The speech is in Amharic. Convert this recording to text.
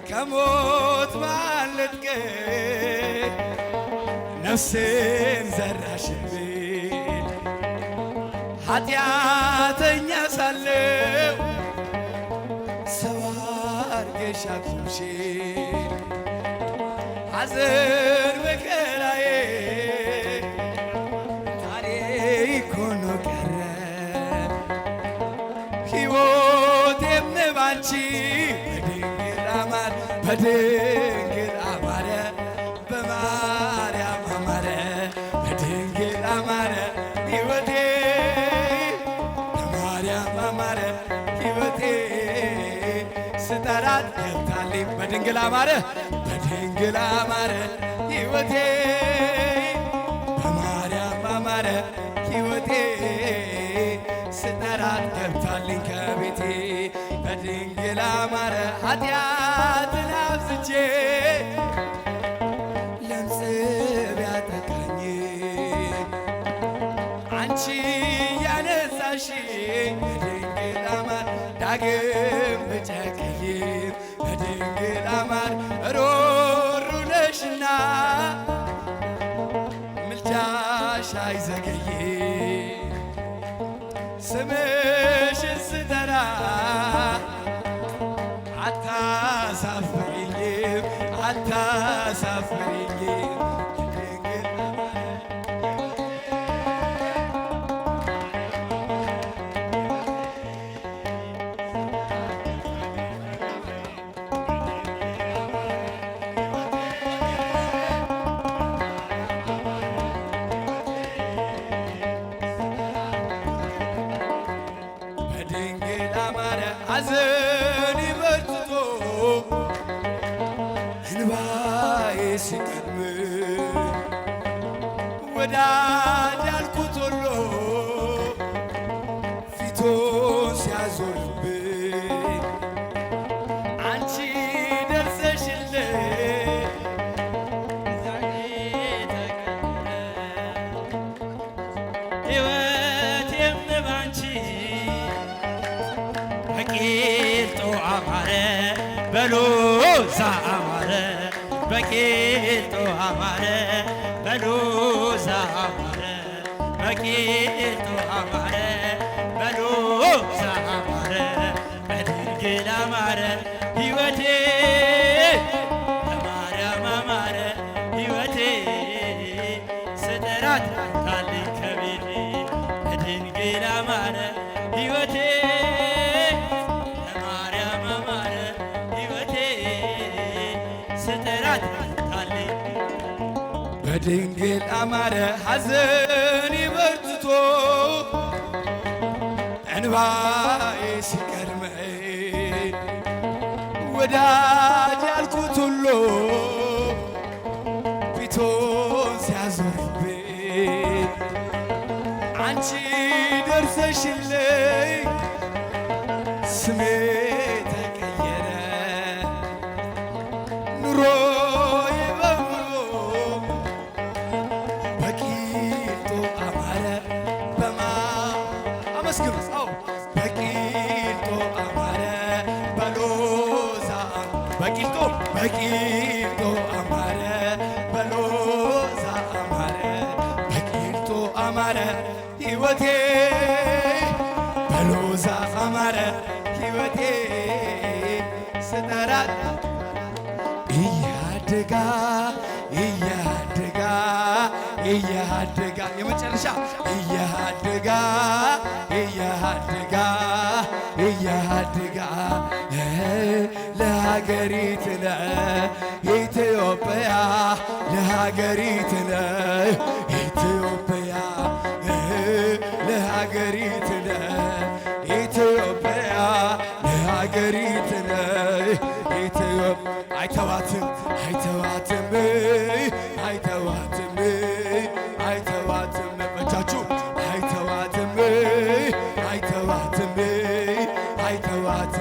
ከሞት ማለትከኝ ነፍሴን ዘራሽብኝ ኃጢአተኛ ሳለሁ ሰው አድርገሽ አቆምሽኝ ሐዘን መከራዬ ታሪክ ሆኖ ቀረ ሕይወቴም ባንቺ በድንግል አማረ በማርያም አማረ በድንግል አማረ ሕይወቴ በማርያም አማረ ሕይወቴ ስጠራት ገብታልኝ በድንግል አማረ በድንግል አማረ ሕይወቴ በማርያም አማረ ሕይወቴ ስጠራት ገብታልኝ ከቤቴ በድንግል አማረ ኃጢአትን አብዝቼ ለምጽ ቢያጠቃኝ አንቺ ያነሳሽኝ በድንግል አማረ ዳግም ብጨክይም በድንግል አማረ ሩሩ ነሽና ምልጃሽ አይዘገይም ስምሽን ስጠራ አታሳፍሪኝም አታሳፍሪኝም በድንግል አማረ ሐዘኔ በርትቶ እንባዬ ሲቀድም ወዳጅ ያልኩት ሁሉ ፊቱን ሲያዞርብኝ አንቺ ደርሰሽልኝ ዛሬ ተቀበለ ሕይወቴም ባንቺ በቂልጦ አማረ በሎዛ አማረ በቂልጦ አማረ በሎዛ አማረ በቂልጦ አማረ በሎዛ አማረ በድንግል አማረ ሕይወቴ በማርያም አማረ ሕይወቴ ስጠራት ታልኝ ከቤቴ በድንግል አማረ ሕይወቴ በድንግል አማረ ሐዘኔ በርትቶ እንባዬ ሲቀድመኝ ወዳጅ ያልኩት ሁሉ ፊቱን ሲያዞርብኝ አንቺ ደርሰሽልኝ ስሜ ተቀየረ ኑሮ በቂልጦ አማረ በሎዛ በቂልጦ አማረ በሎዛ አማረ በቂልጦ አማረ ሕይወቴ በሎዛ አማረ ሕይወቴ ስጠራት እያደጋ እያደጋ እያደጋ የመጨረሻ እያደጋ እያደጋ እያደጋ ለሀገሪትነ ኢትዮጵያ ለሀገሪትነ ኢትዮጵያ ለሀገሪትነ ኢትዮጵያ ለሀገሪትነ ኢትዮጵያ አይተዋትም አይተዋትም